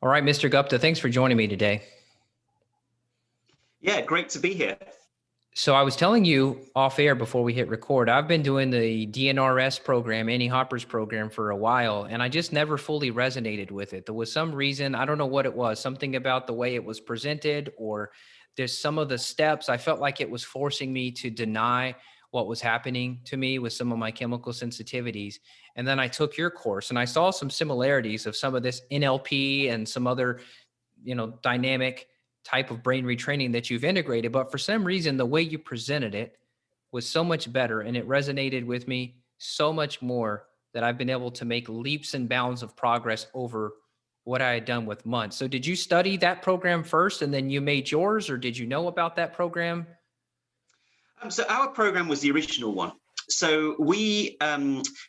All right, Mr. Gupta, thanks for joining me today. Yeah, great to be here. So I was telling you off air before we hit record, I've been doing the DNRS program, Annie Hopper's program for a while, and I just never fully resonated with it. There was some reason, I don't know what it was, something about the way it was presented, or there's some of the steps. I felt like it was forcing me to deny what was happening to me with some of my chemical sensitivities. And then I took your course and I saw some similarities of some of this NLP and some other, dynamic type of brain retraining that you've integrated. But for some reason, the way you presented it was so much better and it resonated with me so much more that I've been able to make leaps and bounds of progress over what I had done with months. So did you study that program first and then you made yours, or did you know about that program? So our program was the original one. So we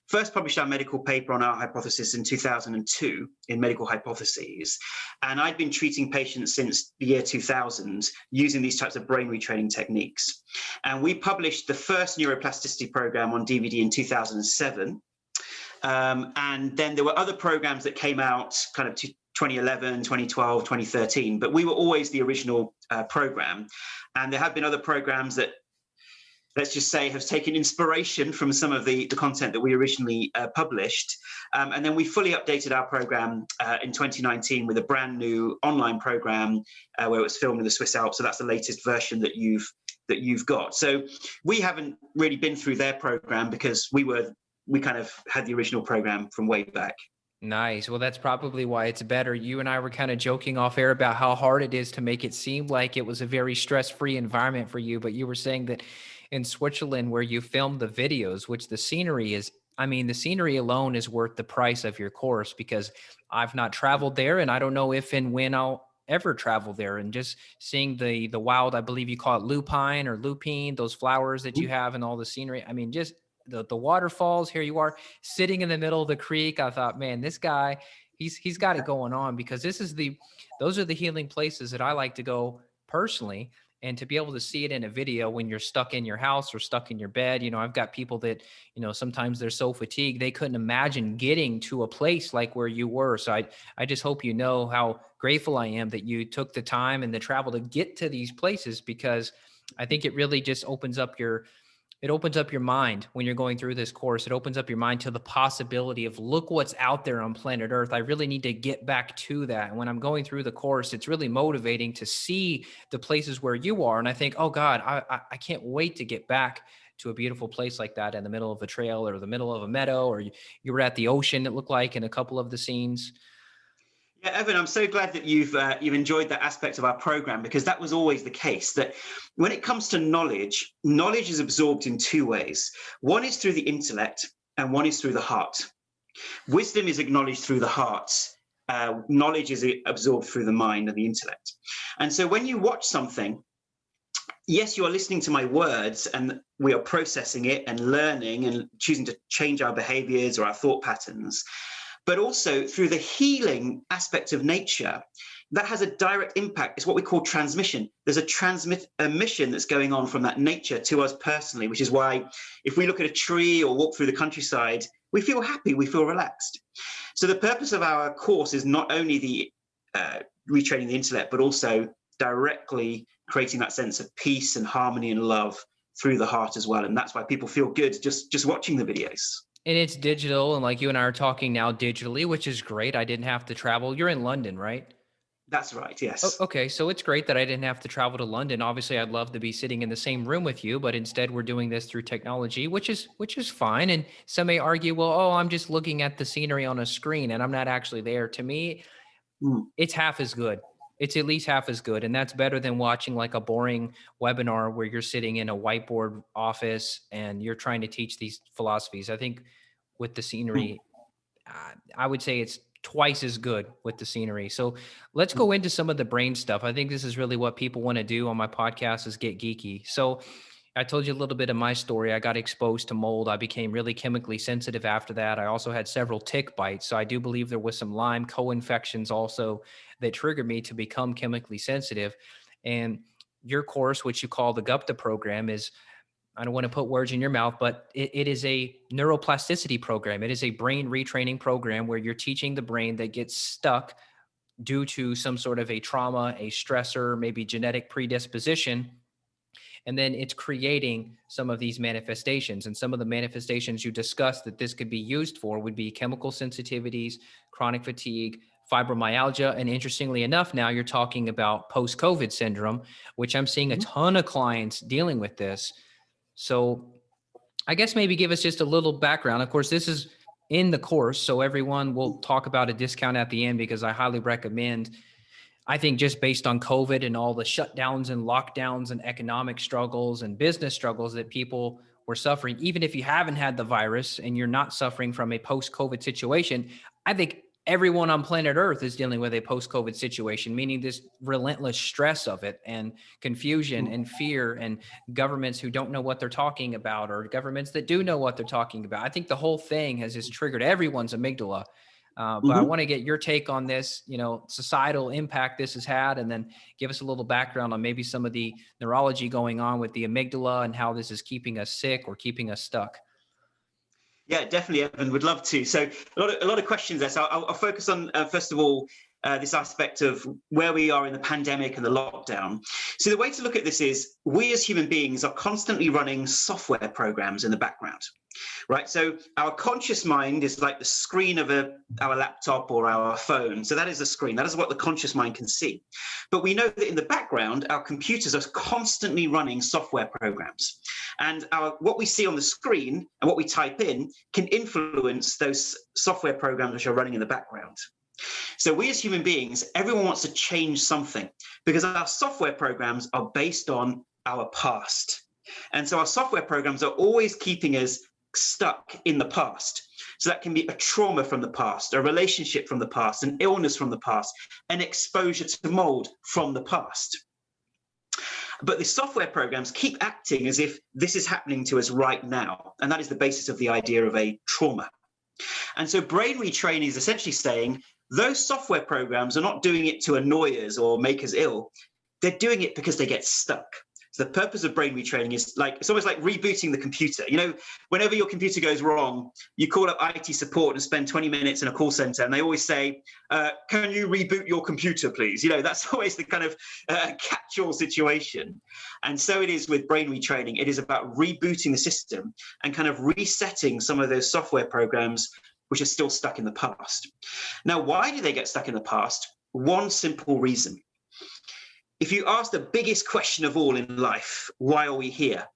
first published our medical paper on our hypothesis in 2002 in Medical Hypotheses. And I'd been treating patients since the year 2000 using these types of brain retraining techniques. And we published the first neuroplasticity program on DVD in 2007. And then there were other programs that came out kind of 2011, 2012, 2013, but we were always the original program. And there have been other programs that, let's just say, have taken inspiration from some of the content that we originally published. And then we fully updated our program in 2019 with a brand new online program where it was filmed in the Swiss Alps. So that's the latest version that you've got. So we haven't really been through their program because we kind of had the original program from way back. Nice. Well, that's probably why it's better. You and I were kind of joking off air about how hard it is to make it seem like it was a very stress-free environment for you. But you were saying that in Switzerland, where you filmed the videos, which the scenery is, I mean, the scenery alone is worth the price of your course, because I've not traveled there and I don't know if and when I'll ever travel there. And just seeing the wild, I believe you call it lupine or lupine, those flowers that you have and all the scenery. I mean, just the waterfalls. Here you are sitting in the middle of the creek. I thought, man, this guy, he's got it going on, because those are the healing places that I like to go personally. And to be able to see it in a video when you're stuck in your house or stuck in your bed, I've got people that, sometimes they're so fatigued, they couldn't imagine getting to a place like where you were. So I just hope you know how grateful I am that you took the time and the travel to get to these places, because I think it really just opens up your mind when you're going through this course. It opens up your mind to the possibility of, look what's out there on planet Earth. I really need to get back to that. And when I'm going through the course, it's really motivating to see the places where you are. And I think, oh God, I can't wait to get back to a beautiful place like that in the middle of a trail or the middle of a meadow, or you were at the ocean, it looked like, in a couple of the scenes. Yeah, Evan, I'm so glad that you've enjoyed that aspect of our program, because that was always the case, that when it comes to knowledge is absorbed in two ways. One is through the intellect and one is through the heart. Wisdom is acknowledged through the heart. Knowledge is absorbed through the mind and the intellect. And so when you watch something, yes, you are listening to my words and we are processing it and learning and choosing to change our behaviors or our thought patterns. But also through the healing aspect of nature, that has a direct impact. It's what we call transmission. There's a mission that's going on from that nature to us personally, which is why if we look at a tree or walk through the countryside, we feel happy, we feel relaxed. So the purpose of our course is not only the retraining the intellect, but also directly creating that sense of peace and harmony and love through the heart as well. And that's why people feel good just watching the videos. And it's digital, and like you and I are talking now digitally, which is great. I didn't have to travel. You're in London, right? That's right, yes. Okay, so it's great that I didn't have to travel to London. Obviously, I'd love to be sitting in the same room with you, but instead we're doing this through technology, which is fine. And some may argue, well, oh, I'm just looking at the scenery on a screen and I'm not actually there. To me, it's half as good. It's at least half as good. And that's better than watching like a boring webinar where you're sitting in a whiteboard office and you're trying to teach these philosophies. I think with the scenery, I would say it's twice as good with the scenery. So let's go into some of the brain stuff. I think this is really what people want to do on my podcast, is get geeky. So I told you a little bit of my story. I got exposed to mold. I became really chemically sensitive after that. I also had several tick bites. So I do believe there was some Lyme co-infections also that triggered me to become chemically sensitive. And your course, which you call the Gupta Program, is, I don't want to put words in your mouth, but it is a neuroplasticity program. It is a brain retraining program where you're teaching the brain that gets stuck due to some sort of a trauma, a stressor, maybe genetic predisposition. And then it's creating some of these manifestations. And some of the manifestations you discussed that this could be used for would be chemical sensitivities, chronic fatigue, fibromyalgia. And interestingly enough, now you're talking about post-COVID syndrome, which I'm seeing a ton of clients dealing with this. So I guess maybe give us just a little background. Of course, this is in the course, so everyone will talk about a discount at the end, because I highly recommend, I think just based on COVID and all the shutdowns and lockdowns and economic struggles and business struggles that people were suffering, even if you haven't had the virus and you're not suffering from a post-COVID situation, I think everyone on planet Earth is dealing with a post-COVID situation, meaning this relentless stress of it and confusion and fear and governments who don't know what they're talking about or governments that do know what they're talking about. I think the whole thing has just triggered everyone's amygdala. But I want to get your take on this, societal impact this has had, and then give us a little background on maybe some of the neurology going on with the amygdala and how this is keeping us sick or keeping us stuck. Yeah, definitely, Evan. Would love to. So a lot of questions there. So I'll focus on, first of all, this aspect of where we are in the pandemic and the lockdown. So the way to look at this is we as human beings are constantly running software programs in the background, right? So our conscious mind is like the screen of our laptop or our phone. So that is a screen. That is what the conscious mind can see. But we know that in the background, our computers are constantly running software programs. And what we see on the screen and what we type in can influence those software programs which are running in the background. So we as human beings, everyone wants to change something because our software programs are based on our past. And so our software programs are always keeping us stuck in the past. So that can be a trauma from the past, a relationship from the past, an illness from the past, an exposure to mold from the past. But the software programs keep acting as if this is happening to us right now. And that is the basis of the idea of a trauma. And so brain retraining is essentially saying those software programs are not doing it to annoy us or make us ill. They're doing it because they get stuck. So the purpose of brain retraining is it's almost like rebooting the computer. Whenever your computer goes wrong, you call up IT support and spend 20 minutes in a call center, and they always say, can you reboot your computer, please? That's always the kind of catch-all situation. And so it is with brain retraining. It is about rebooting the system and kind of resetting some of those software programs which are still stuck in the past. Now, why do they get stuck in the past? One simple reason. If you ask the biggest question of all in life, why are we here?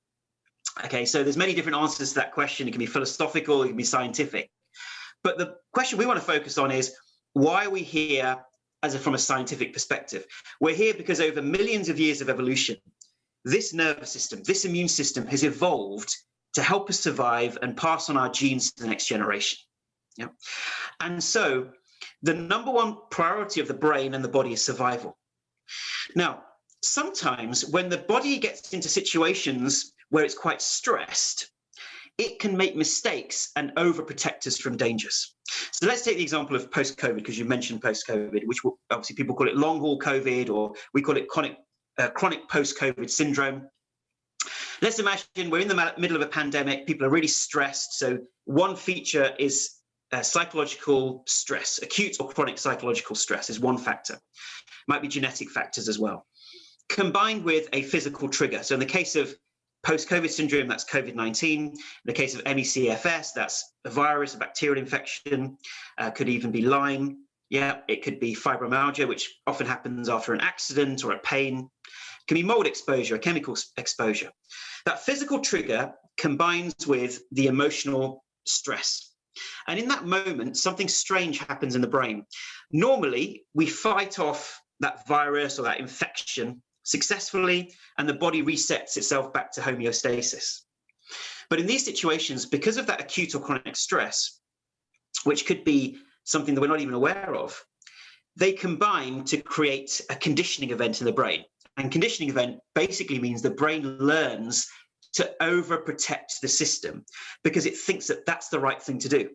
Okay, so there's many different answers to that question. It can be philosophical, it can be scientific. But the question we want to focus on is, why are we here from a scientific perspective? We're here because over millions of years of evolution, this nervous system, this immune system has evolved to help us survive and pass on our genes to the next generation. Yeah. And so the number one priority of the brain and the body is survival. Now, sometimes when the body gets into situations where it's quite stressed, it can make mistakes and overprotect us from dangers. So let's take the example of post-COVID, because you mentioned post-COVID, which obviously people call it long-haul COVID, or we call it chronic post-COVID syndrome. Let's imagine we're in the middle of a pandemic, people are really stressed. So one feature is psychological stress. Acute or chronic psychological stress is one factor. Might be genetic factors as well, combined with a physical trigger. So in the case of post-COVID syndrome, that's COVID-19. In the case of MECFS, that's a virus, a bacterial infection, could even be Lyme. Yeah, it could be fibromyalgia, which often happens after an accident or a pain. It can be mold exposure, a chemical exposure. That physical trigger combines with the emotional stress. And in that moment, something strange happens in the brain. Normally, we fight off that virus or that infection successfully, and the body resets itself back to homeostasis. But in these situations, because of that acute or chronic stress, which could be something that we're not even aware of, they combine to create a conditioning event in the brain. And conditioning event basically means the brain learns to overprotect the system because it thinks that that's the right thing to do.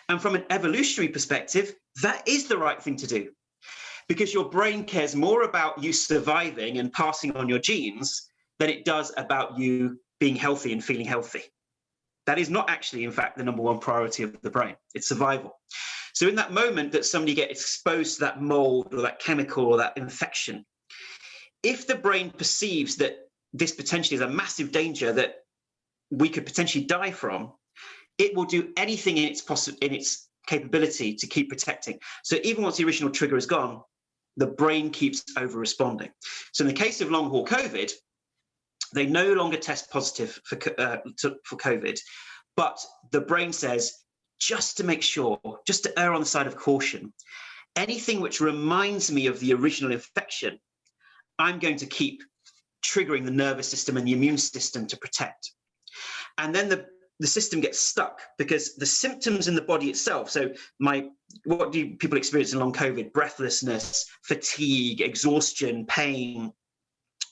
And from an evolutionary perspective, that is the right thing to do, because your brain cares more about you surviving and passing on your genes than it does about you being healthy and feeling healthy. That is not actually, in fact, the number one priority of the brain. It's survival. So in that moment that somebody gets exposed to that mold or that chemical or that infection, if the brain perceives that this potentially is a massive danger that we could potentially die from, it will do anything in its capability to keep protecting. So even once the original trigger is gone, the brain keeps over responding. So in the case of long haul COVID, they no longer test positive for COVID, but the brain says, just to make sure, just to err on the side of caution, anything which reminds me of the original infection, I'm going to keep triggering the nervous system and the immune system to protect. And then the system gets stuck because the symptoms in the body itself, so what do people experience in long COVID? Breathlessness, fatigue, exhaustion, pain,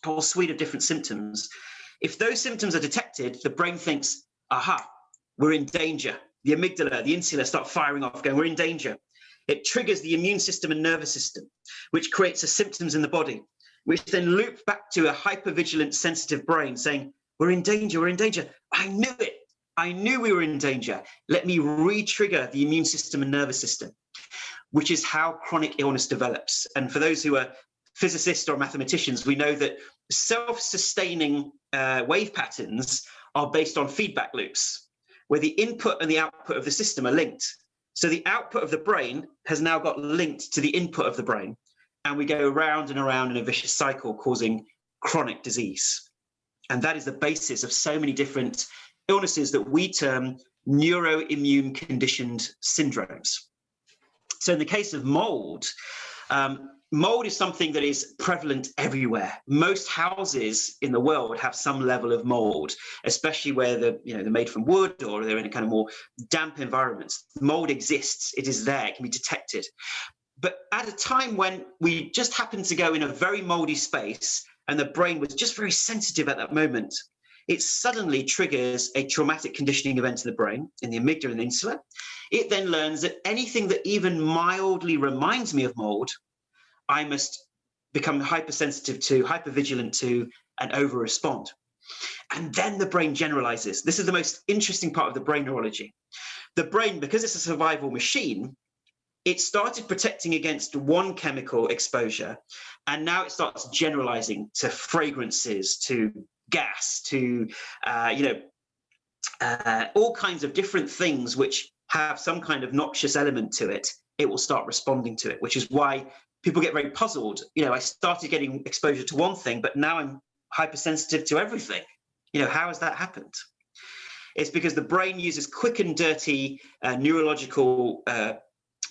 a whole suite of different symptoms. If those symptoms are detected, the brain thinks, aha, we're in danger. The amygdala, the insula start firing off, going, we're in danger. It triggers the immune system and nervous system, which creates the symptoms in the body, which then loop back to a hypervigilant, sensitive brain saying, we're in danger, we're in danger. I knew it. I knew we were in danger. Let me re-trigger the immune system and nervous system, which is how chronic illness develops. And for those who are physicists or mathematicians, we know that self-sustaining wave patterns are based on feedback loops, where the input and the output of the system are linked. So the output of the brain has now got linked to the input of the brain, and we go around and around in a vicious cycle, causing chronic disease. And that is the basis of so many different illnesses that we term neuroimmune conditioned syndromes. So in the case of mold, mold is something that is prevalent everywhere. Most houses in the world have some level of mold, especially where they're made from wood or they're in a kind of more damp environments. Mold exists, it is there, it can be detected. But at a time when we just happened to go in a very moldy space and the brain was just very sensitive at that moment, it suddenly triggers a traumatic conditioning event in the brain, in the amygdala and the insula. It then learns that anything that even mildly reminds me of mold, I must become hypersensitive to, hypervigilant to, and over-respond. And then the brain generalizes. This is the most interesting part of the brain neurology. The brain, because it's a survival machine, it started protecting against one chemical exposure, and now it starts generalizing to fragrances, to gas, to all kinds of different things which have some kind of noxious element to it. It will start responding to it, which is why people get very puzzled. I started getting exposure to one thing, but now I'm hypersensitive to everything. How has that happened? It's because the brain uses quick and dirty neurological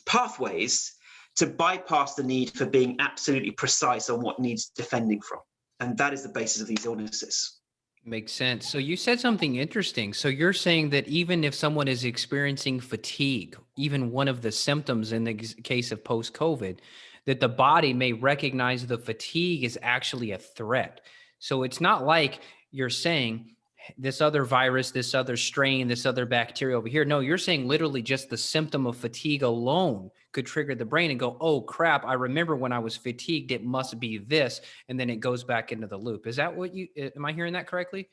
pathways to bypass the need for being absolutely precise on what needs defending from. And that is the basis of these illnesses. Makes sense. So you said something interesting. So you're saying that even if someone is experiencing fatigue, even one of the symptoms in the case of post-COVID, that the body may recognize the fatigue is actually a threat. So it's not like you're saying this other virus, this other strain, this other bacteria over here. No, you're saying literally just the symptom of fatigue alone could trigger the brain and go, oh crap, I remember when I was fatigued, it must be this. And then it goes back into the loop. Is that am I hearing that correctly?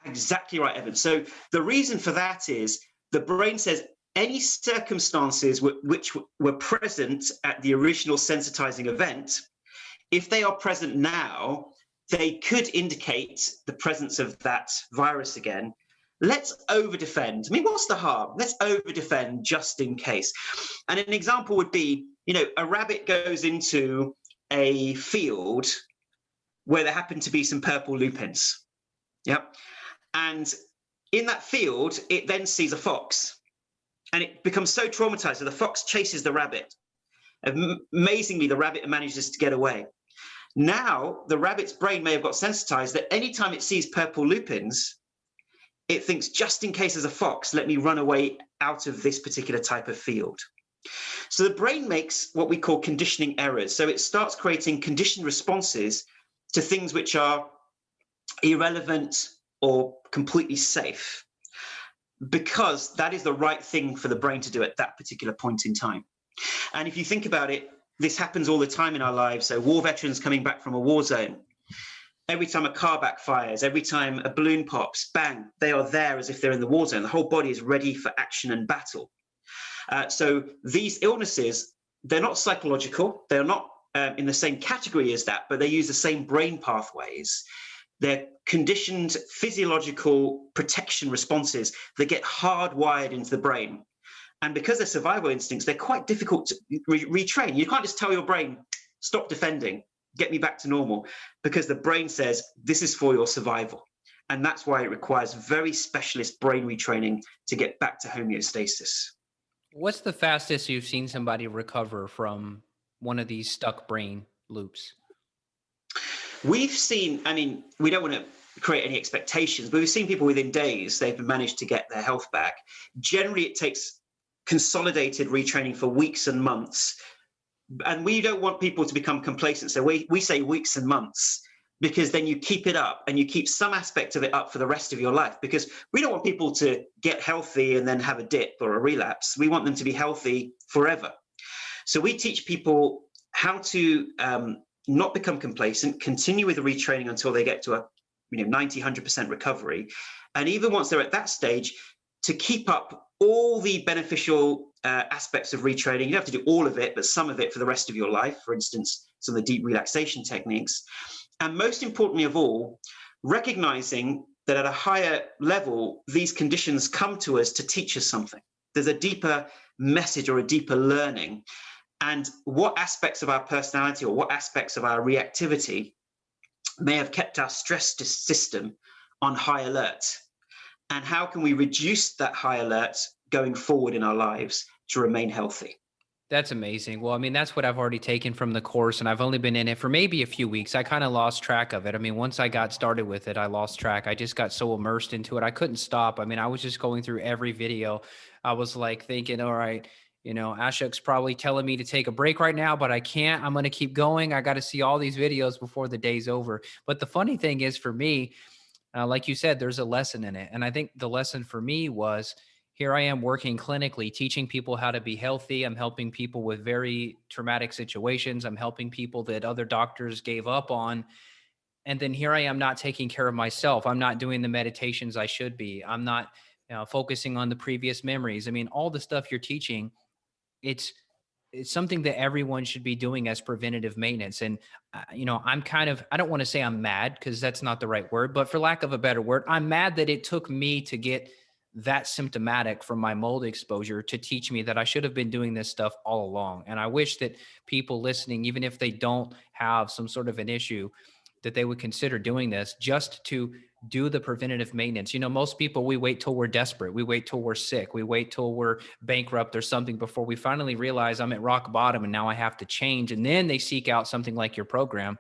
Exactly right, Evan. So the reason for that is the brain says any circumstances which were present at the original sensitizing event, if they are present now, they could indicate the presence of that virus again. Let's over-defend. I mean, what's the harm? Let's over-defend just in case. And an example would be, a rabbit goes into a field where there happen to be some purple lupins. Yep. And in that field, it then sees a fox. And it becomes so traumatized that the fox chases the rabbit. Amazingly, the rabbit manages to get away. Now, the rabbit's brain may have got sensitized that anytime it sees purple lupins, it thinks, just in case there's a fox, let me run away out of this particular type of field. So the brain makes what we call conditioning errors. So it starts creating conditioned responses to things which are irrelevant or completely safe, because that is the right thing for the brain to do at that particular point in time. And if you think about it, this happens all the time in our lives. So war veterans coming back from a war zone, every time a car backfires, every time a balloon pops, bang, they are there as if they're in the war zone. The whole body is ready for action and battle. So these illnesses, they're not psychological. They're not in the same category as that, but they use the same brain pathways. They're conditioned physiological protection responses that get hardwired into the brain. And because they're survival instincts, they're quite difficult to retrain. You can't just tell your brain, stop defending, get me back to normal, because the brain says, this is for your survival. And that's why it requires very specialist brain retraining to get back to homeostasis. What's the fastest you've seen somebody recover from one of these stuck brain loops? We've seen, I mean, we don't want to create any expectations, but we've seen people within days, they've managed to get their health back. Generally, it takes consolidated retraining for weeks and months. And we don't want people to become complacent. So we say weeks and months, because then you keep it up and you keep some aspect of it up for the rest of your life, because we don't want people to get healthy and then have a dip or a relapse. We want them to be healthy forever. So we teach people how to not become complacent, continue with the retraining until they get to a 90, 100% recovery. And even once they're at that stage, to keep up all the beneficial aspects of retraining. You don't have to do all of it, but some of it for the rest of your life. For instance, some of the deep relaxation techniques. And most importantly of all, recognizing that at a higher level, these conditions come to us to teach us something. There's a deeper message or a deeper learning. And what aspects of our personality or what aspects of our reactivity may have kept our stress system on high alert? And how can we reduce that high alert going forward in our lives to remain healthy? That's amazing. Well, I mean, that's what I've already taken from the course, and I've only been in it for maybe a few weeks. I kind of lost track of it. I mean, once I got started with it, I lost track. I just got so immersed into it. I couldn't stop. I mean, I was just going through every video. I was like thinking, all right, Ashok's probably telling me to take a break right now, but I can't. I'm going to keep going. I got to see all these videos before the day's over. But the funny thing is for me, like you said, there's a lesson in it. And I think the lesson for me was, here I am working clinically, teaching people how to be healthy. I'm helping people with very traumatic situations. I'm helping people that other doctors gave up on. And then here I am not taking care of myself. I'm not doing the meditations I should be. I'm not focusing on the previous memories. I mean, all the stuff you're teaching, it's something that everyone should be doing as preventative maintenance. And, I'm kind of, I don't want to say I'm mad, because that's not the right word, but for lack of a better word, I'm mad that it took me to get that symptomatic from my mold exposure to teach me that I should have been doing this stuff all along. And I wish that people listening, even if they don't have some sort of an issue, that they would consider doing this just to do the preventative maintenance. Most people, we wait till we're desperate. We wait till we're sick. We wait till we're bankrupt or something before we finally realize I'm at rock bottom and now I have to change. And then they seek out something like your program.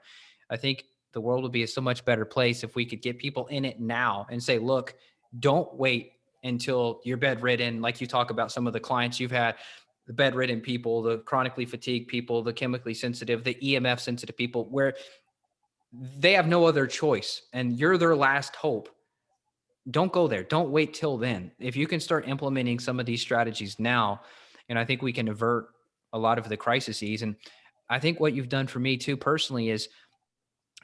I think the world would be a so much better place if we could get people in it now and say, look, don't wait until you're bedridden. Like you talk about some of the clients you've had, the bedridden people, the chronically fatigued people, the chemically sensitive, the EMF sensitive people, where they have no other choice and you're their last hope. Don't go there. Don't wait till then. If you can start implementing some of these strategies now, and I think we can avert a lot of the crises. And I think what you've done for me too personally is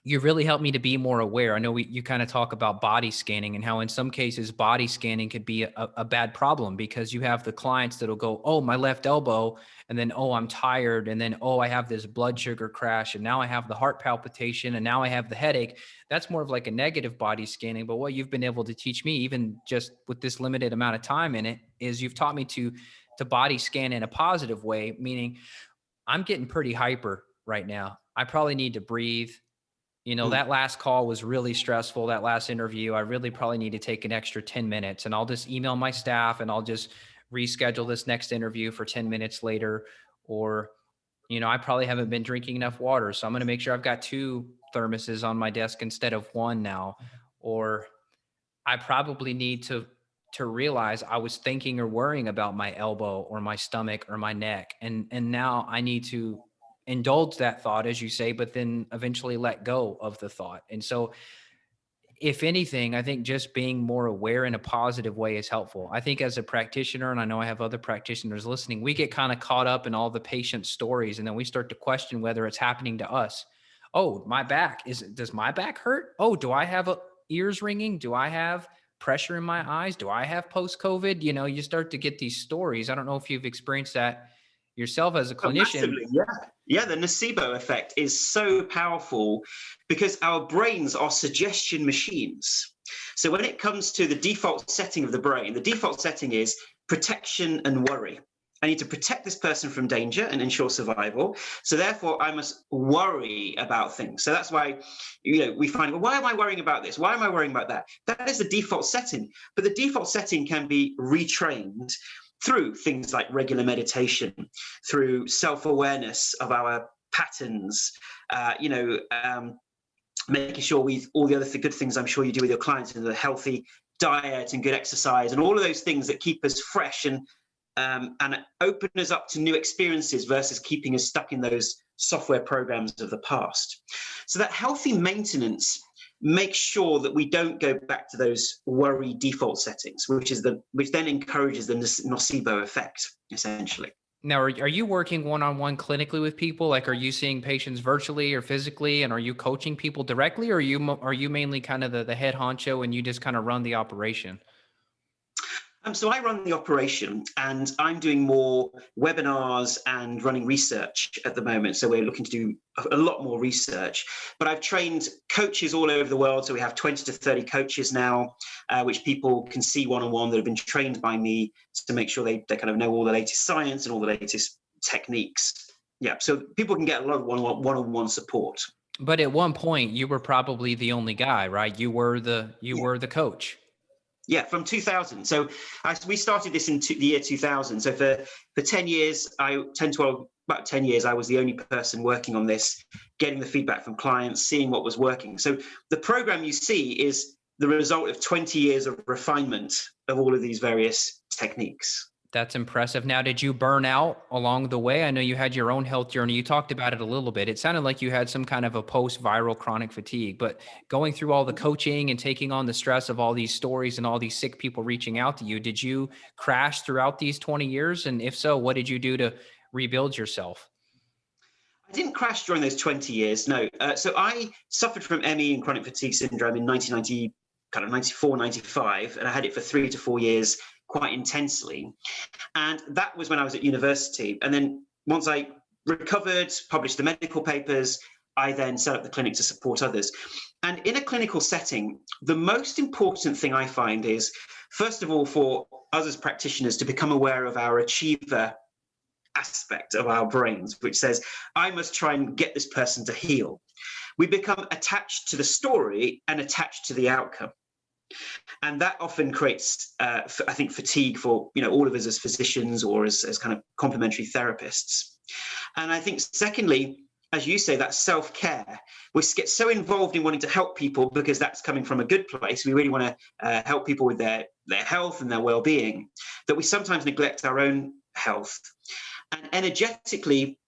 you really helped me to be more aware. I know you kind of talk about body scanning and how in some cases body scanning could be a bad problem, because you have the clients that'll go, oh, my left elbow, and then, oh, I'm tired. And then, oh, I have this blood sugar crash, and now I have the heart palpitation, and now I have the headache. That's more of like a negative body scanning. But what you've been able to teach me, even just with this limited amount of time in it, is you've taught me to body scan in a positive way, meaning I'm getting pretty hyper right now. I probably need to breathe. That last call was really stressful. That last interview, I really probably need to take an extra 10 minutes, and I'll just email my staff and I'll just reschedule this next interview for 10 minutes later. Or, I probably haven't been drinking enough water, so I'm going to make sure I've got 2 thermoses on my desk instead of 1 now. Or I probably need to realize I was thinking or worrying about my elbow or my stomach or my neck. And now I need to indulge that thought, as you say, but then eventually let go of the thought. And so if anything, I think just being more aware in a positive way is helpful. I think as a practitioner, and I know I have other practitioners listening, we get kind of caught up in all the patient stories, and then we start to question whether it's happening to us. Oh, my back, does my back hurt? Oh, do I have ears ringing? Do I have pressure in my eyes? Do I have post-COVID? You know, you start to get these stories. I don't know if you've experienced that yourself as a Oh, clinician. massively, yeah. Yeah, the nocebo effect is so powerful because our brains are suggestion machines. So when it comes to the default setting of the brain, the default setting is protection and worry. I need to protect this person from danger and ensure survival. So therefore, I must worry about things. So that's why, we find, well, why am I worrying about this? Why am I worrying about that? That is the default setting. But the default setting can be retrained through things like regular meditation, through self-awareness of our patterns, making sure all the other good things I'm sure you do with your clients, and the healthy diet and good exercise and all of those things that keep us fresh and open us up to new experiences versus keeping us stuck in those software programs of the past. So that healthy maintenance makes sure that we don't go back to those worry default settings, which then encourages the nocebo effect, essentially. Now, are you working one-on-one clinically with people? Like, are you seeing patients virtually or physically, and are you coaching people directly, or are you mainly kind of the head honcho and you just kind of run the operation? So I run the operation, and I'm doing more webinars and running research at the moment. So we're looking to do a lot more research. But I've trained coaches all over the world. So we have 20 to 30 coaches now, which people can see one-on-one that have been trained by me to make sure they kind of know all the latest science and all the latest techniques. Yeah, so people can get a lot of one-on-one support. But at one point, you were probably the only guy, right? You were the coach. Yeah, from 2000. So we started this in the year 2000. So for 10 years, about 10 years, I was the only person working on this, getting the feedback from clients, seeing what was working. So the program you see is the result of 20 years of refinement of all of these various techniques. That's impressive. Now, did you burn out along the way? I know you had your own health journey. You talked about it a little bit. It sounded like you had some kind of a post-viral chronic fatigue, but going through all the coaching and taking on the stress of all these stories and all these sick people reaching out to you, did you crash throughout these 20 years? And if so, what did you do to rebuild yourself? I didn't crash during those 20 years, no. So I suffered from ME and chronic fatigue syndrome in 1990, kind of 94, 95, and I had it for 3 to 4 years quite intensely. And that was when I was at university. And then once I recovered, published the medical papers, I then set up the clinic to support others. And in a clinical setting, the most important thing I find is, first of all, for us as practitioners to become aware of our achiever aspect of our brains, which says, I must try and get this person to heal. We become attached to the story and attached to the outcome. And that often creates, I think, fatigue for all of us as physicians or as kind of complementary therapists. And I think, secondly, as you say, that self-care. We get so involved in wanting to help people because that's coming from a good place. We really want to help people with their health and their well-being, that we sometimes neglect our own health. And energetically,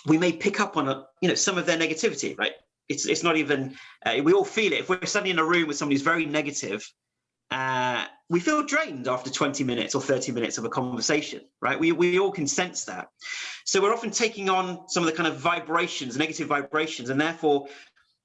we may pick up on some of their negativity, right? It's not even, we all feel it. If we're suddenly in a room with somebody who's very negative, we feel drained after 20 minutes or 30 minutes of a conversation, right? We all can sense that. So we're often taking on some of the kind of vibrations, negative vibrations, and therefore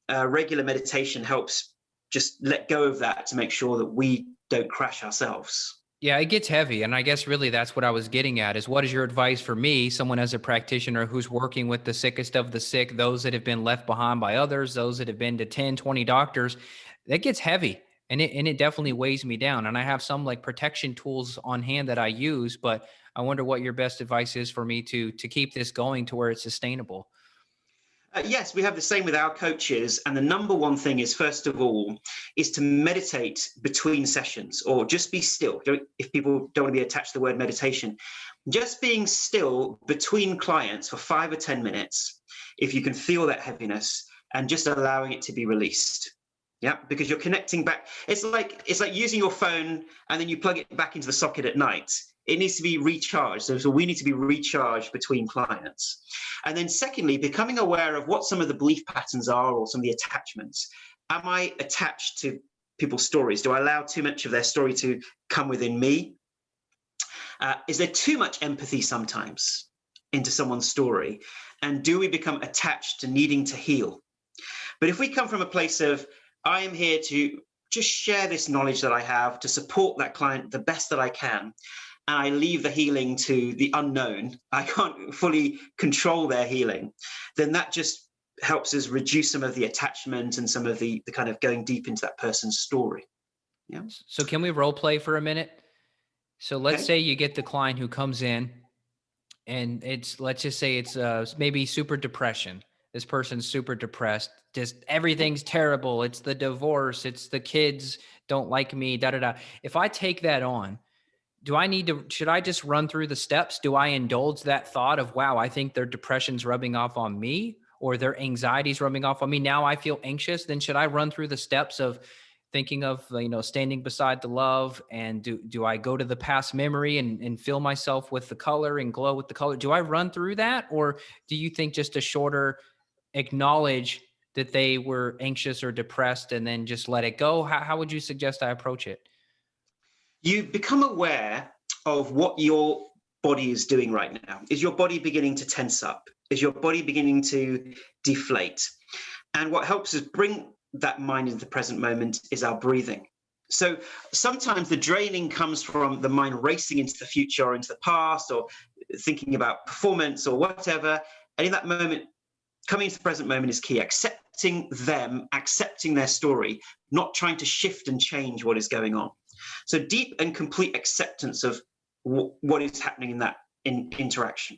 regular meditation helps just let go of that to make sure that we don't crash ourselves. Yeah, it gets heavy. And I guess really that's what I was getting at is, what is your advice for me, someone as a practitioner who's working with the sickest of the sick, those that have been left behind by others, those that have been to 10, 20 doctors? That gets heavy, and it definitely weighs me down. And I have some like protection tools on hand that I use, but I wonder what your best advice is for me to keep this going to where it's sustainable. Yes, we have the same with our coaches. And the number one thing is, first of all, is to meditate between sessions, or just be still. If people don't want to be attached to the word meditation, just being still between clients for 5 or 10 minutes, if you can feel that heaviness, and just allowing it to be released. Yeah, because you're connecting back. It's like using your phone and then you plug it back into the socket at night. It needs to be recharged. So we need to be recharged between clients. And then secondly, becoming aware of what some of the belief patterns are, or some of the attachments. Am I attached to people's stories? Do I allow too much of their story to come within me? Is there too much empathy sometimes into someone's story? And do we become attached to needing to heal? But if we come from a place of, I am here to just share this knowledge that I have to support that client the best that I can. And I leave the healing to the unknown. I can't fully control their healing. Then that just helps us reduce some of the attachment and some of the kind of going deep into that person's story. Yeah. So can we role play for a minute? So let's Okay. say you get the client who comes in and let's just say it's maybe super depression. This person's super depressed. Just everything's terrible. It's the divorce. It's the kids don't like me, da, da, da. If I take that on, should I just run through the steps? Do I indulge that thought of, wow, I think their depression's rubbing off on me, or their anxiety's rubbing off on me? Now I feel anxious. Then should I run through the steps of thinking of, standing beside the love? And do I go to the past memory and fill myself with the color and glow with the color? Do I run through that? Or do you think just a shorter acknowledge that they were anxious or depressed and then just let it go? How would you suggest I approach it? You become aware of what your body is doing right now. Is your body beginning to tense up? Is your body beginning to deflate? And what helps us bring that mind into the present moment is our breathing. So sometimes the draining comes from the mind racing into the future or into the past, or thinking about performance or whatever. And in that moment, coming into the present moment is key. Accepting them, accepting their story, not trying to shift and change what is going on. So deep and complete acceptance of what is happening in that interaction.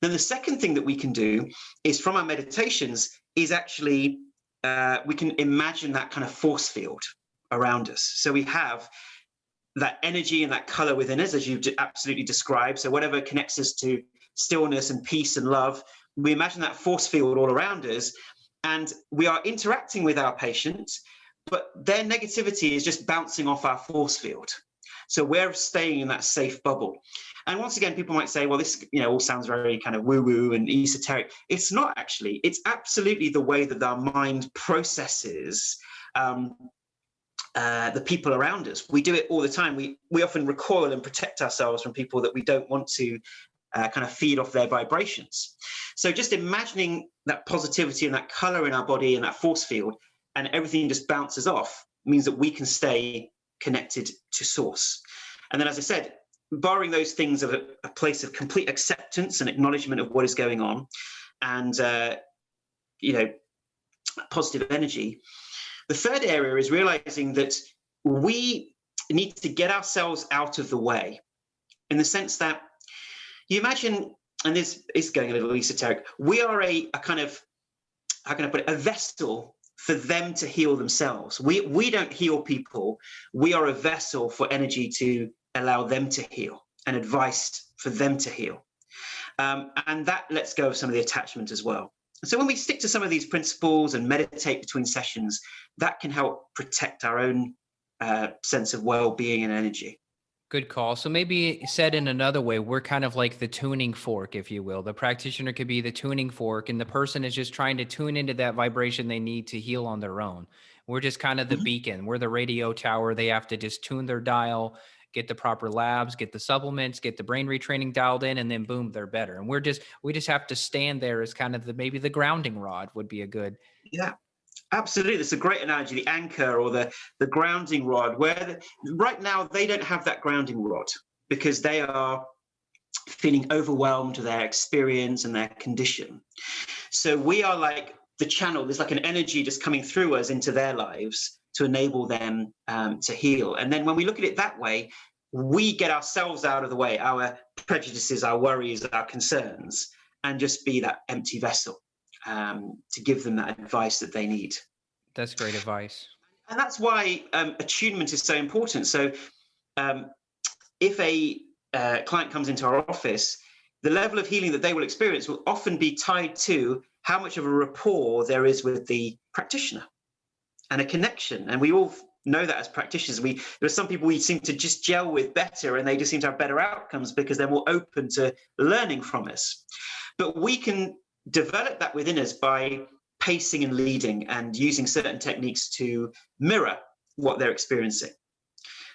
Then the second thing that we can do is, from our meditations, is actually we can imagine that kind of force field around us. So we have that energy and that color within us, as you've absolutely described. So whatever connects us to stillness and peace and love, we imagine that force field all around us, and we are interacting with our patient, but their negativity is just bouncing off our force field. So we're staying in that safe bubble. And once again, people might say, well, this all sounds very kind of woo-woo and esoteric. It's not actually. It's absolutely the way that our mind processes the people around us. We do it all the time. We often recoil and protect ourselves from people that we don't want to kind of feed off their vibrations. So just imagining that positivity and that color in our body and that force field, and everything just bounces off, means that we can stay connected to source. And then, as I said, barring those things of a place of complete acceptance and acknowledgement of what is going on, and positive energy, the third area is realizing that we need to get ourselves out of the way, in the sense that you imagine, and this is going a little esoteric, we are a kind of, how can I put it, a vessel for them to heal themselves. We don't heal people. We are a vessel for energy to allow them to heal, and advice for them to heal. And that lets go of some of the attachment as well. So when we stick to some of these principles and meditate between sessions, that can help protect our own sense of well-being and energy. Good call. So maybe said in another way, we're kind of like the tuning fork, if you will. The practitioner could be the tuning fork, and the person is just trying to tune into that vibration they need to heal on their own. We're just kind of the beacon. We're the radio tower. They have to just tune their dial, get the proper labs, get the supplements, get the brain retraining dialed in, and then boom, they're better. And we just have to stand there as kind of maybe the grounding rod would be a good. Yeah. Absolutely. It's a great analogy, the anchor or the grounding rod, where right now they don't have that grounding rod because they are feeling overwhelmed with their experience and their condition. So we are like the channel. There's like an energy just coming through us into their lives to enable them to heal. And then when we look at it that way, we get ourselves out of the way, our prejudices, our worries, our concerns, and just be that empty vessel. To give them that advice that they need. That's great advice. And that's why attunement is so important. So if a client comes into our office, the level of healing that they will experience will often be tied to how much of a rapport there is with the practitioner and a connection. And we all know that as practitioners. There are some people we seem to just gel with better, and they just seem to have better outcomes because they're more open to learning from us. But we can develop that within us by pacing and leading and using certain techniques to mirror what they're experiencing.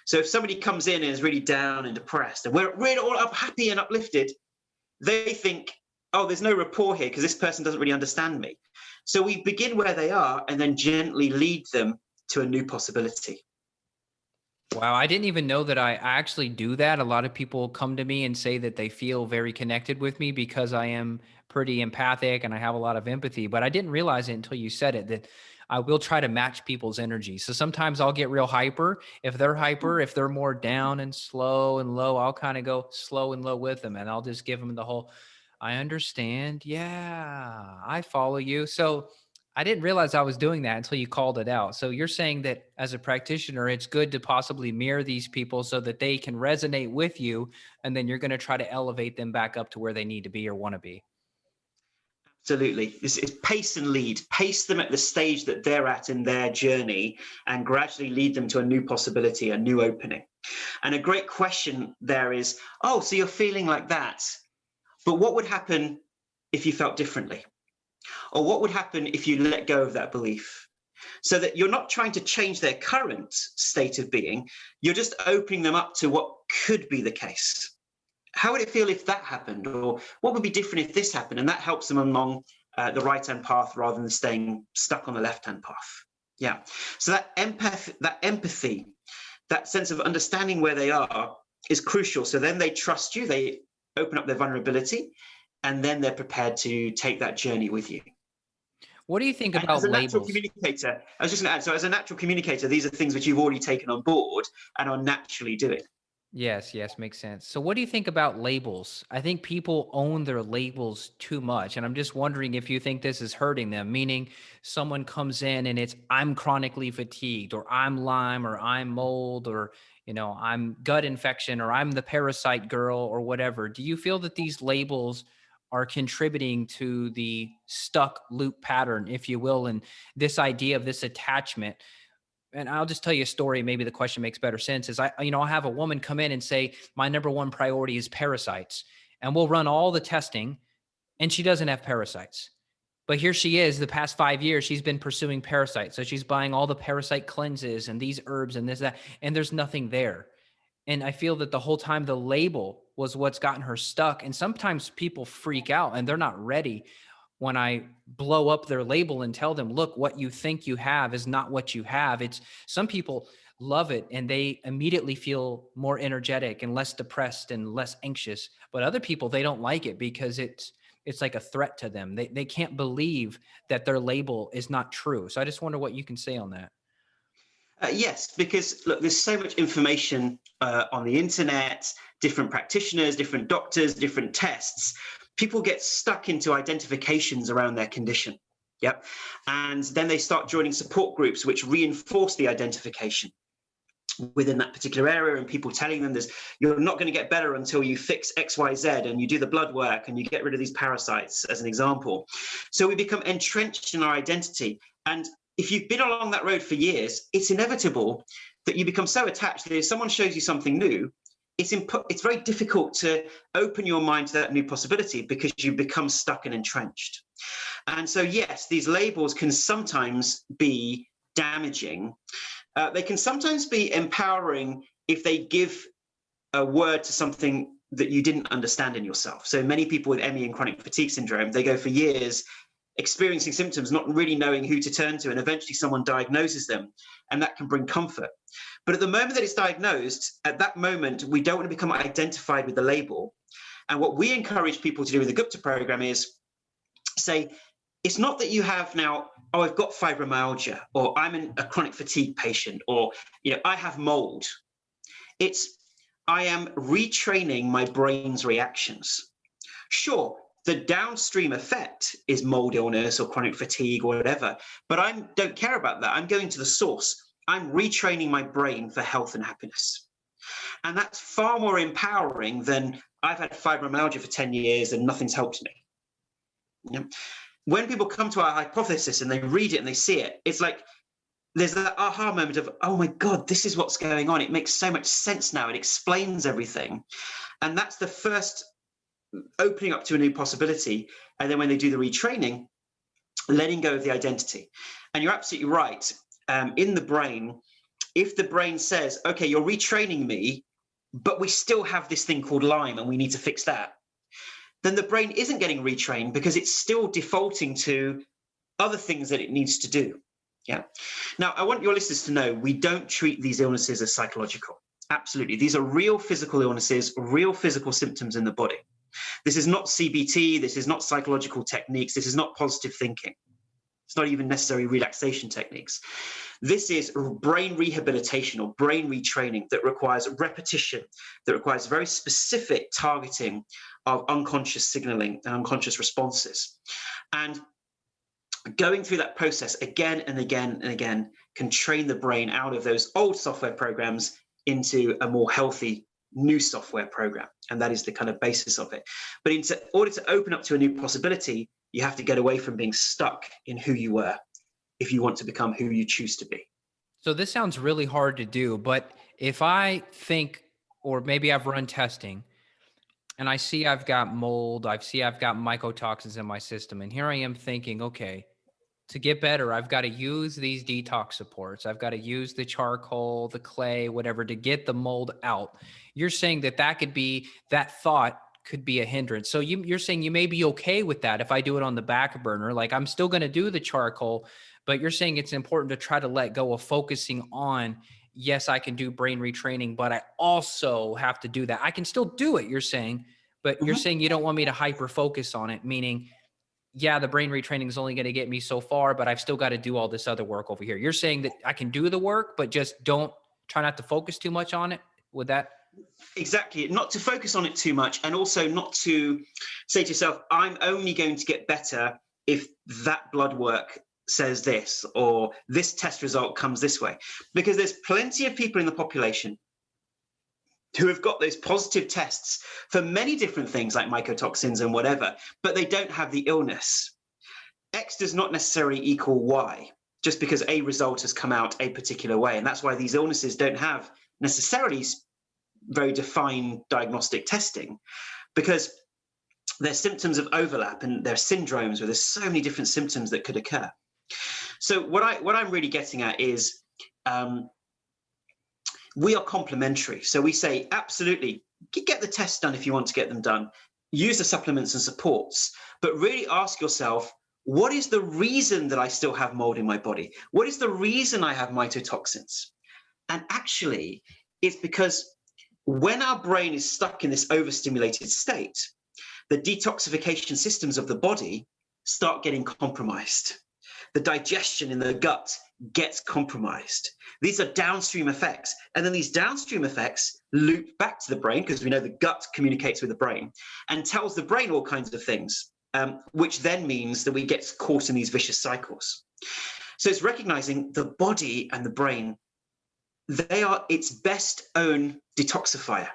So if somebody comes in and is really down and depressed, and we're really all up, happy and uplifted, they think, oh, there's no rapport here because this person doesn't really understand me. So we begin where they are and then gently lead them to a new possibility. Wow, I didn't even know that I actually do that. A lot of people come to me and say that they feel very connected with me because I am pretty empathic and I have a lot of empathy, but I didn't realize it until you said it, that I will try to match people's energy. So sometimes I'll get real hyper. If they're hyper, if they're more down and slow and low, I'll kind of go slow and low with them and I'll just give them the whole, I understand. Yeah, I follow you. So I didn't realize I was doing that until you called it out. So you're saying that as a practitioner, it's good to possibly mirror these people so that they can resonate with you. And then you're going to try to elevate them back up to where they need to be or want to be. Absolutely. It's pace and lead. Pace them at the stage that they're at in their journey and gradually lead them to a new possibility, a new opening. And a great question there is, oh, so you're feeling like that, but what would happen if you felt differently? Or what would happen if you let go of that belief? So that you're not trying to change their current state of being, you're just opening them up to what could be the case. How would it feel if that happened? Or what would be different if this happened? And that helps them along the right-hand path rather than staying stuck on the left-hand path. Yeah. So that empathy, that sense of understanding where they are is crucial. So then they trust you, they open up their vulnerability, and then they're prepared to take that journey with you. What do you think And about as a natural labels? communicator, I was just going to add, so as a natural communicator, these are things which you've already taken on board and are naturally doing. Yes, yes, makes sense. So what do you think about labels? I think people own their labels too much. And I'm just wondering if you think this is hurting them, meaning someone comes in and it's, I'm chronically fatigued, or I'm Lyme, or I'm mold, or, I'm gut infection, or I'm the parasite girl, or whatever. Do you feel that these labels are contributing to the stuck loop pattern, if you will, and this idea of this attachment? And I'll just tell you a story. Maybe the question makes better sense. Is I'll have a woman come in and say, my number one priority is parasites. And we'll run all the testing and she doesn't have parasites. But here she is, the past 5 years, she's been pursuing parasites. So she's buying all the parasite cleanses and these herbs and this, that, and there's nothing there. And I feel that the whole time the label was what's gotten her stuck. And sometimes people freak out and they're not ready when I blow up their label and tell them, look, what you think you have is not what you have. It's, some people love it and they immediately feel more energetic and less depressed and less anxious. But other people, they don't like it because it's like a threat to them. They can't believe that their label is not true. So I just wonder what you can say on that. Yes, because look, there's so much information on the internet, different practitioners, different doctors, different tests. People get stuck into identifications around their condition. Yep. And then they start joining support groups which reinforce the identification within that particular area, and people telling them you're not going to get better until you fix XYZ and you do the blood work and you get rid of these parasites, as an example. So we become entrenched in our identity. And if you've been along that road for years, it's inevitable that you become so attached that if someone shows you something new, it's very difficult to open your mind to that new possibility because you become stuck and entrenched. And so, yes, these labels can sometimes be damaging. They can sometimes be empowering if they give a word to something that you didn't understand in yourself. So many people with ME and chronic fatigue syndrome, they go for years experiencing symptoms, not really knowing who to turn to, and eventually someone diagnoses them, and that can bring comfort. But at the moment that it's diagnosed, at that moment, we don't want to become identified with the label. And what we encourage people to do with the Gupta program is say, it's not that you have now, oh, I've got fibromyalgia, or I'm a chronic fatigue patient, or I have mold. It's, I am retraining my brain's reactions. Sure, the downstream effect is mold illness or chronic fatigue or whatever, but I don't care about that. I'm going to the source. I'm retraining my brain for health and happiness. And that's far more empowering than I've had fibromyalgia for 10 years and nothing's helped me. When people come to our hypothesis and they read it and they see it, it's like there's that aha moment of, oh my God, this is what's going on. It makes so much sense now. It explains everything. And that's the first opening up to a new possibility. And then when they do the retraining, letting go of the identity. And you're absolutely right. In the brain, if the brain says, okay, you're retraining me, but we still have this thing called Lyme and we need to fix that, then the brain isn't getting retrained because it's still defaulting to other things that it needs to do. Yeah. Now, I want your listeners to know we don't treat these illnesses as psychological. Absolutely. These are real physical illnesses, real physical symptoms in the body. This is not CBT. This is not psychological techniques. This is not positive thinking. It's not even necessarily relaxation techniques. This is brain rehabilitation or brain retraining that requires repetition, that requires very specific targeting of unconscious signaling and unconscious responses. And going through that process again and again and again can train the brain out of those old software programs into a more healthy new software program. And that is the kind of basis of it. But in order to open up to a new possibility, you have to get away from being stuck in who you were if you want to become who you choose to be. So this sounds really hard to do, but if I think, or maybe I've run testing and I see I've got mold, I've got mycotoxins in my system, and here I am thinking, okay, to get better, I've got to use these detox supports. I've got to use the charcoal, the clay, whatever, to get the mold out. You're saying that that thought could be a hindrance. So you're saying you may be okay with that if I do it on the back burner. Like, I'm still going to do the charcoal, but you're saying it's important to try to let go of focusing on, yes, I can do brain retraining, but I also have to do that. I can still do it, you're saying, but you're saying you don't want me to hyper focus on it, meaning, yeah, the brain retraining is only going to get me so far, but I've still got to do all this other work over here. You're saying that I can do the work, but just try not to focus too much on it. Would that? Exactly. Not to focus on it too much, and also not to say to yourself, I'm only going to get better if that blood work says this, or this test result comes this way. Because there's plenty of people in the population who have got those positive tests for many different things like mycotoxins and whatever, but they don't have the illness. X does not necessarily equal Y, just because a result has come out a particular way. And that's why these illnesses don't have necessarily very defined diagnostic testing, because there's symptoms of overlap and there are syndromes where there's so many different symptoms that could occur. So what I'm really getting at is we are complementary. So we say, absolutely, get the tests done if you want to get them done. Use the supplements and supports, but really ask yourself, what is the reason that I still have mold in my body? What is the reason I have mycotoxins? And actually, it's because when our brain is stuck in this overstimulated state, the detoxification systems of the body start getting compromised. The digestion in the gut gets compromised. These are downstream effects. And then these downstream effects loop back to the brain, because we know the gut communicates with the brain and tells the brain all kinds of things, which then means that we get caught in these vicious cycles. So it's recognizing the body and the brain, they are its best own detoxifier.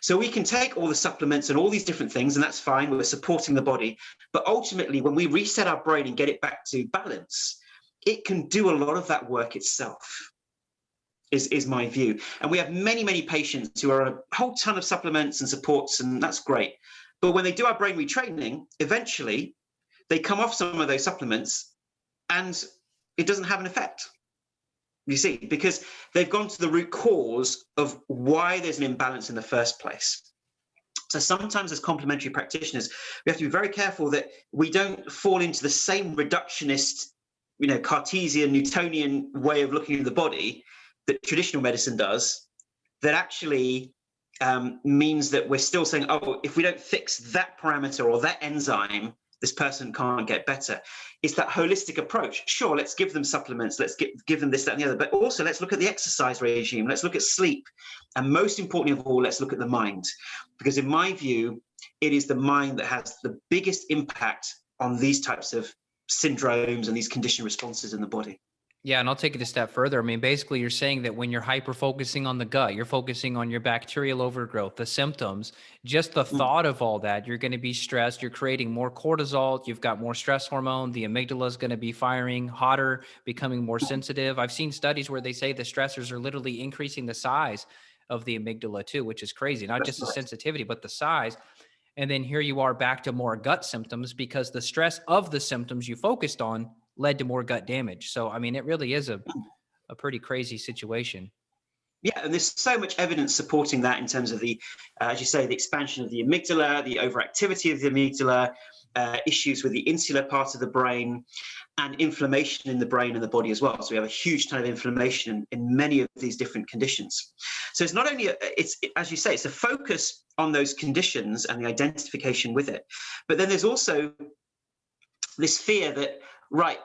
So we can take all the supplements and all these different things, and that's fine. We're supporting the body. But ultimately, when we reset our brain and get it back to balance, it can do a lot of that work itself, is my view. And we have many, many patients who are on a whole ton of supplements and supports, and that's great. But when they do our brain retraining, eventually they come off some of those supplements and it doesn't have an effect. You see, because they've gone to the root cause of why there's an imbalance in the first place. So sometimes as complementary practitioners, we have to be very careful that we don't fall into the same reductionist, Cartesian, Newtonian way of looking at the body that traditional medicine does, that actually means that we're still saying, oh, if we don't fix that parameter or that enzyme, this person can't get better. It's that holistic approach. Sure, let's give them supplements, let's give them this, that, and the other, but also let's look at the exercise regime, let's look at sleep, and most importantly of all, let's look at the mind. Because in my view, it is the mind that has the biggest impact on these types of syndromes and these condition responses in the body. Yeah, and I'll take it a step further. I mean, basically, you're saying that when you're hyper-focusing on the gut, you're focusing on your bacterial overgrowth, the symptoms, just the thought of all that, you're going to be stressed. You're creating more cortisol. You've got more stress hormone. The amygdala is going to be firing hotter, becoming more sensitive. I've seen studies where they say the stressors are literally increasing the size of the amygdala too, which is crazy. Not just the sensitivity, but the size. And then here you are back to more gut symptoms because the stress of the symptoms you focused on led to more gut damage. So, I mean, it really is a pretty crazy situation. Yeah, and there's so much evidence supporting that in terms of the, as you say, the expansion of the amygdala, the overactivity of the amygdala, issues with the insular part of the brain and inflammation in the brain and the body as well. So we have a huge ton of inflammation in many of these different conditions. So it's not only, as you say, it's a focus on those conditions and the identification with it. But then there's also this fear that, right,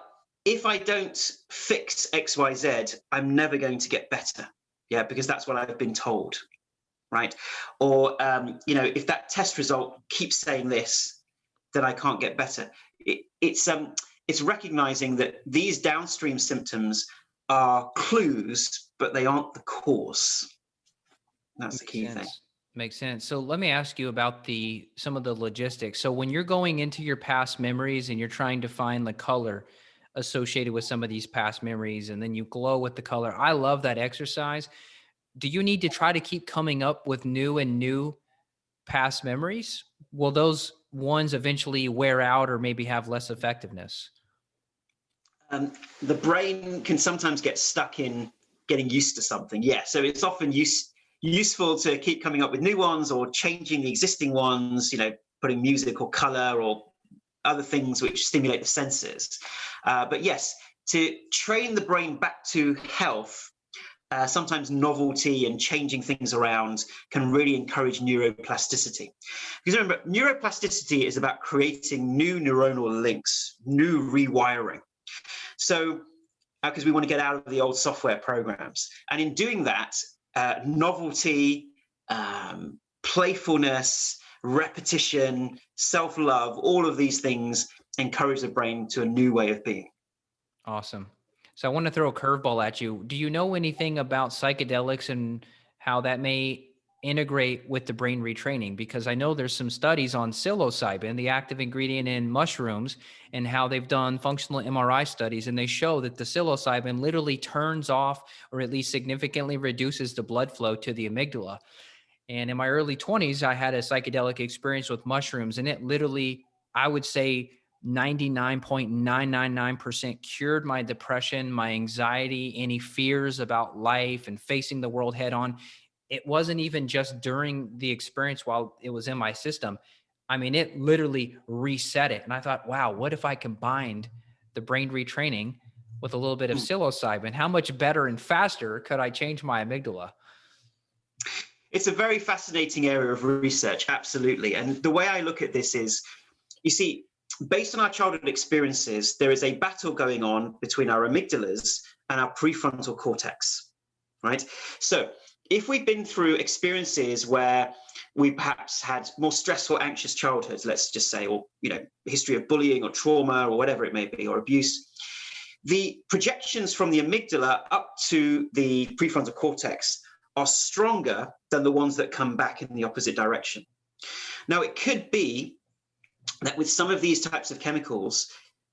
if I don't fix X, Y, Z, I'm never going to get better. Yeah, because that's what I've been told, right? Or, if that test result keeps saying this, then I can't get better. It's recognizing that these downstream symptoms are clues, but they aren't the cause. That's the key thing. Makes sense. So let me ask you about some of the logistics. So when you're going into your past memories and you're trying to find the color associated with some of these past memories, and then you glow with the color. I love that exercise. Do you need to try to keep coming up with new past memories? Will those ones eventually wear out or maybe have less effectiveness? The brain can sometimes get stuck in getting used to something. Yeah, so it's often useful to keep coming up with new ones or changing the existing ones, putting music or color or other things which stimulate the senses. But yes, to train the brain back to health, sometimes novelty and changing things around can really encourage neuroplasticity. Because remember, neuroplasticity is about creating new neuronal links, new rewiring. So, because we want to get out of the old software programs. And in doing that, novelty, playfulness, repetition, self-love, all of these things encourage the brain to a new way of being. Awesome. So I want to throw a curveball at you. Do you know anything about psychedelics and how that may integrate with the brain retraining? Because I know there's some studies on psilocybin, the active ingredient in mushrooms, and how they've done functional MRI studies, and they show that the psilocybin literally turns off or at least significantly reduces the blood flow to the amygdala. And in my early 20s, I had a psychedelic experience with mushrooms, and it literally, I would say, 99.999% cured my depression, my anxiety, any fears about life and facing the world head on. It wasn't even just during the experience while it was in my system. I mean, it literally reset it. And I thought, wow, what if I combined the brain retraining with a little bit of psilocybin? How much better and faster could I change my amygdala? It's a very fascinating area of research, absolutely. And the way I look at this is, you see, based on our childhood experiences, there is a battle going on between our amygdalas and our prefrontal cortex, right? So if we've been through experiences where we perhaps had more stressful, anxious childhoods, let's just say, or, history of bullying or trauma or whatever it may be, or abuse, the projections from the amygdala up to the prefrontal cortex are stronger than the ones that come back in the opposite direction. Now, it could be that with some of these types of chemicals,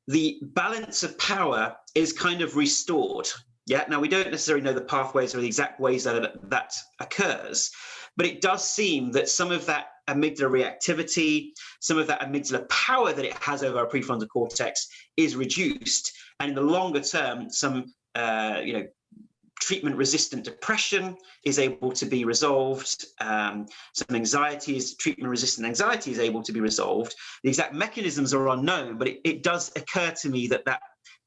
the balance of power is kind of restored. Yeah. Now, we don't necessarily know the pathways or the exact ways that occurs, but it does seem that some of that amygdala reactivity, some of that amygdala power that it has over our prefrontal cortex is reduced. And in the longer term, some, treatment-resistant depression is able to be resolved. Some anxieties, treatment-resistant anxiety is able to be resolved. The exact mechanisms are unknown, but it does occur to me that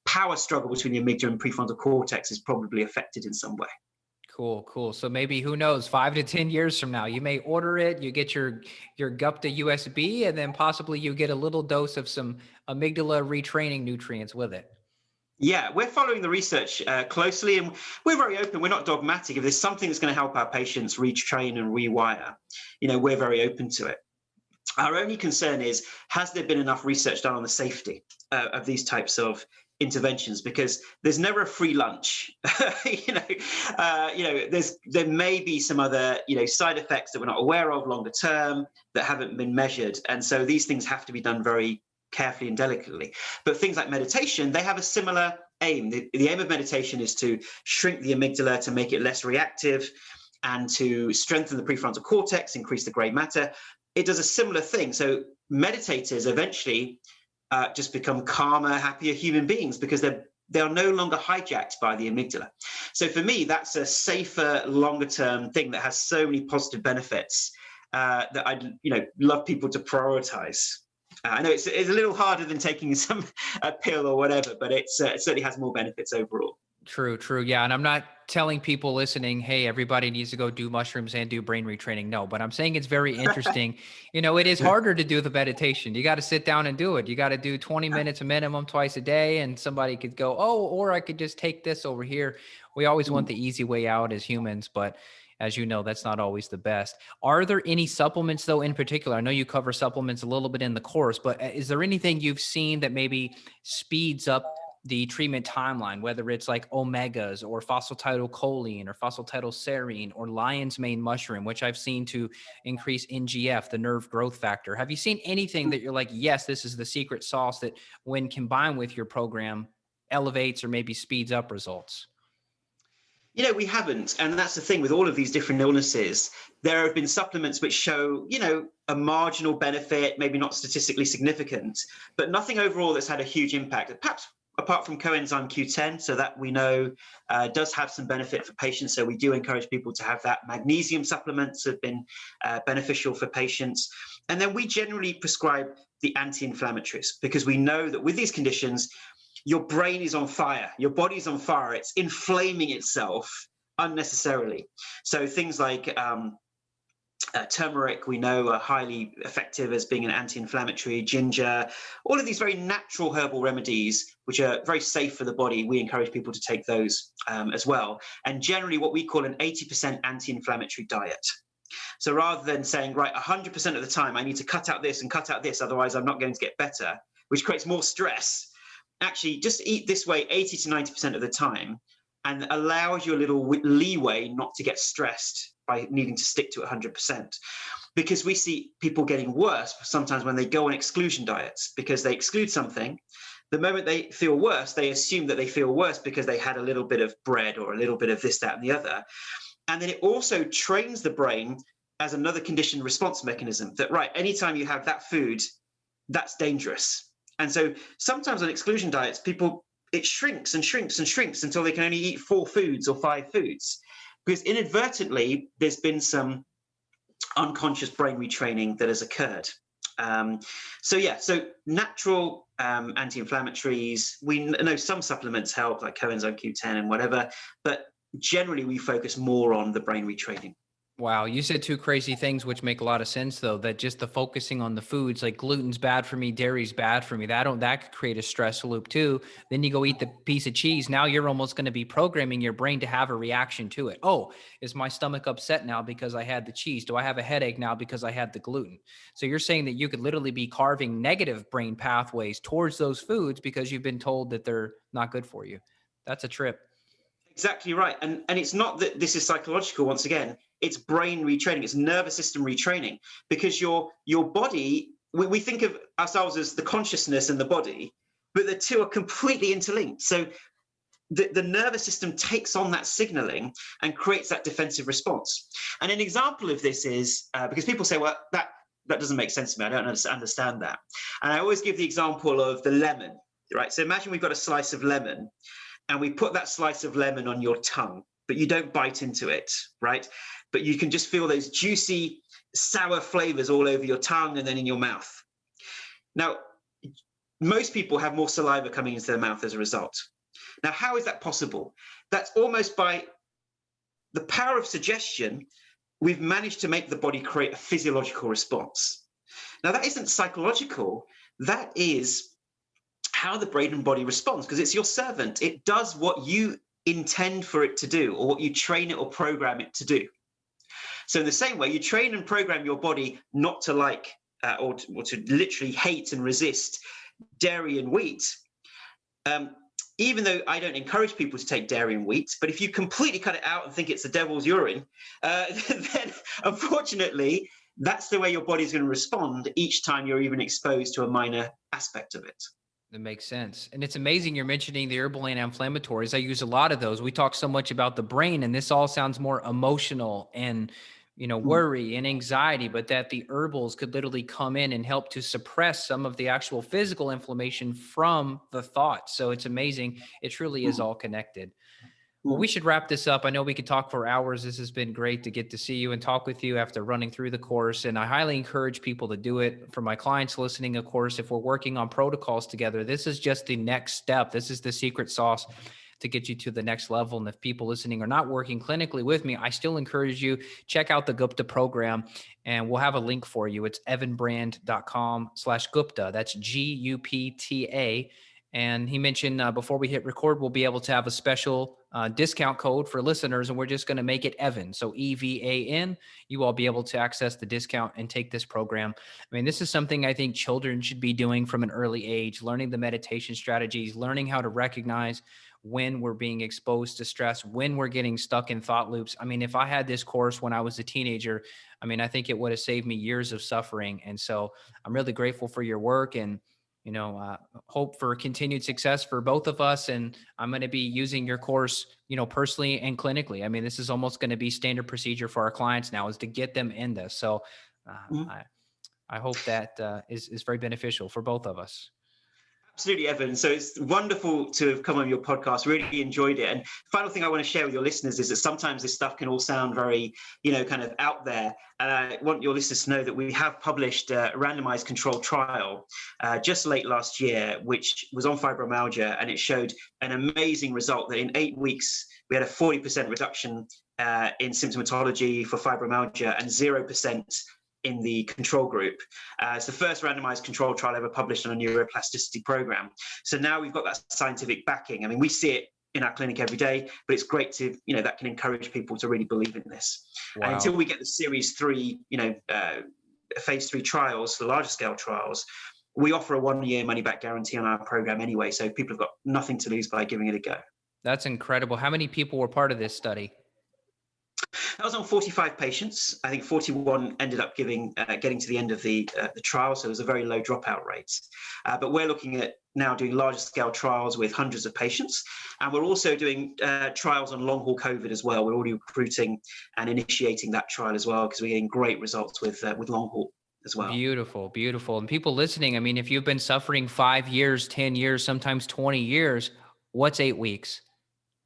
power struggle between the amygdala and prefrontal cortex is probably affected in some way. Cool. So maybe, who knows, 5 to 10 years from now, you may order it, you get your Gupta USB, and then possibly you get a little dose of some amygdala retraining nutrients with it. Yeah, we're following the research closely, and we're very open. We're not dogmatic. If there's something that's going to help our patients retrain and rewire, we're very open to it. Our only concern is, has there been enough research done on the safety of these types of interventions? Because there's never a free lunch. There may be some other side effects that we're not aware of longer term that haven't been measured, and so these things have to be done very carefully and delicately. But things like meditation, they have a similar aim. The aim of meditation is to shrink the amygdala, to make it less reactive, and to strengthen the prefrontal cortex, increase the gray matter. It does a similar thing. So meditators eventually just become calmer, happier human beings because they are no longer hijacked by the amygdala. So for me, that's a safer, longer term thing that has so many positive benefits that I'd love people to prioritize. I know it's a little harder than taking a pill or whatever, but it certainly has more benefits overall. True, true. Yeah. And I'm not telling people listening, hey, everybody needs to go do mushrooms and do brain retraining. No, but I'm saying it's very interesting. It is harder to do the meditation. You got to sit down and do it. You got to do 20 minutes a minimum twice a day. And somebody could go, oh, or I could just take this over here. We always want the easy way out as humans, but as you know, that's not always the best. Are there any supplements, though, in particular? I know you cover supplements a little bit in the course, but is there anything you've seen that maybe speeds up the treatment timeline, whether it's like omegas or phosphatidylcholine or phosphatidylserine or lion's mane mushroom, which I've seen to increase NGF, the nerve growth factor? Have you seen anything that you're like, yes, this is the secret sauce that when combined with your program elevates or maybe speeds up results? We haven't. And that's the thing with all of these different illnesses. There have been supplements which show, a marginal benefit, maybe not statistically significant, but nothing overall that's had a huge impact. Perhaps apart from coenzyme Q10, so that we know does have some benefit for patients. So we do encourage people to have that. Magnesium supplements have been beneficial for patients. And then we generally prescribe the anti-inflammatories because we know that with these conditions, your brain is on fire, your body's on fire, it's inflaming itself unnecessarily. So things like turmeric, we know, are highly effective as being an anti-inflammatory. Ginger, all of these very natural herbal remedies, which are very safe for the body, we encourage people to take those as well. And generally what we call an 80% anti-inflammatory diet. So rather than saying, right, 100% of the time, I need to cut out this and cut out this, otherwise I'm not going to get better, which creates more stress. Actually, just eat this way 80 to 90% of the time and allows you a little leeway not to get stressed by needing to stick to 100%. Because we see people getting worse sometimes when they go on exclusion diets because they exclude something. The moment they feel worse, they assume that they feel worse because they had a little bit of bread or a little bit of this, that, and the other. And then it also trains the brain as another conditioned response mechanism that, right, anytime you have that food, that's dangerous. And so sometimes on exclusion diets, it shrinks and shrinks and shrinks until they can only eat 4 foods or 5 foods. Because inadvertently, there's been some unconscious brain retraining that has occurred. So natural anti-inflammatories, we know some supplements help, like coenzyme Q10 and whatever, but generally we focus more on the brain retraining. Wow, you said 2 crazy things which make a lot of sense though, that just the focusing on the foods, like gluten's bad for me, dairy's bad for me. That could create a stress loop too. Then you go eat the piece of cheese. Now you're almost going to be programming your brain to have a reaction to it. Oh, is my stomach upset now because I had the cheese? Do I have a headache now because I had the gluten? So you're saying that you could literally be carving negative brain pathways towards those foods because you've been told that they're not good for you. That's a trip. Exactly right. And it's not that this is psychological, once again, it's brain retraining, it's nervous system retraining, because your body, we think of ourselves as the consciousness and the body, but the two are completely interlinked. So the nervous system takes on that signaling and creates that defensive response. And an example of this is, because people say, well, that doesn't make sense to me, I don't understand that. And I always give the example of the lemon, right? So imagine we've got a slice of lemon, and we put that slice of lemon on your tongue, but you don't bite into it, right? But you can just feel those juicy, sour flavors all over your tongue and then in your mouth. Now, most people have more saliva coming into their mouth as a result. Now, how is that possible? That's almost by the power of suggestion, we've managed to make the body create a physiological response. Now, that isn't psychological, that is how the brain and body responds, because it's your servant. It does what you intend for it to do, or what you train it or program it to do. So in the same way, you train and program your body not to like or to literally hate and resist dairy and wheat. Even though I don't encourage people to take dairy and wheat, but if you completely cut it out and think it's the devil's urine, then unfortunately, that's the way your body's going to respond each time you're even exposed to a minor aspect of it. That makes sense. And it's amazing you're mentioning the herbal anti-inflammatories. I use a lot of those. We talk so much about the brain, and this all sounds more emotional and, worry and anxiety, but that the herbals could literally come in and help to suppress some of the actual physical inflammation from the thoughts. So it's amazing. It truly is all connected. Well, we should wrap this up. I know we could talk for hours. This has been great to get to see you and talk with you after running through the course. And I highly encourage people to do it. For my clients listening, of course, if we're working on protocols together, this is just the next step. This is the secret sauce to get you to the next level. And if people listening are not working clinically with me, I still encourage you, check out the Gupta program, and we'll have a link for you. It's evanbrand.com/Gupta. That's Gupta. And he mentioned before we hit record, we'll be able to have a special discount code for listeners, and we're just going to make it Evan. So EVAN, you all be able to access the discount and take this program. I mean, this is something I think children should be doing from an early age, learning the meditation strategies, learning how to recognize when we're being exposed to stress, when we're getting stuck in thought loops. I mean, if I had this course when I was a teenager, I mean, I think it would have saved me years of suffering. And so I'm really grateful for your work, and hope for continued success for both of us. And I'm going to be using your course, personally and clinically. I mean, this is almost going to be standard procedure for our clients now, is to get them in this. So I hope that is very beneficial for both of us. Absolutely, Evan. So it's wonderful to have come on your podcast. Really enjoyed it. And final thing I want to share with your listeners is that sometimes this stuff can all sound very, kind of out there. And I want your listeners to know that we have published a randomized controlled trial just late last year, which was on fibromyalgia, and it showed an amazing result that in 8 weeks, we had a 40% reduction in symptomatology for fibromyalgia and 0% in the control group. It's the first randomized control trial ever published on a neuroplasticity program. So now we've got that scientific backing. I mean, we see it in our clinic every day, but it's great to, that can encourage people to really believe in this. Wow. And until we get the series 3, phase 3 trials, the larger scale trials, we offer a 1-year money back guarantee on our program anyway. So people have got nothing to lose by giving it a go. That's incredible. How many people were part of this study? That was on 45 patients. I think 41 ended up getting to the end of the trial, so it was a very low dropout rate. But we're looking at now doing larger scale trials with hundreds of patients, and we're also doing trials on long haul COVID as well. We're already recruiting and initiating that trial as well, because we're getting great results with long haul as well. Beautiful, beautiful. And people listening, I mean, if you've been suffering 5 years, 10 years, sometimes 20 years, what's 8 weeks?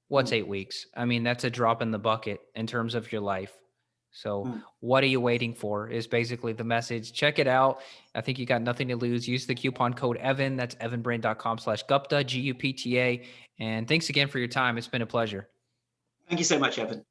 What's 8 weeks? I mean, that's a drop in the bucket in terms of your life. So what are you waiting for is basically the message. Check it out. I think you got nothing to lose. Use the coupon code Evan. That's evanbrand.com/Gupta, Gupta. And thanks again for your time. It's been a pleasure. Thank you so much, Evan.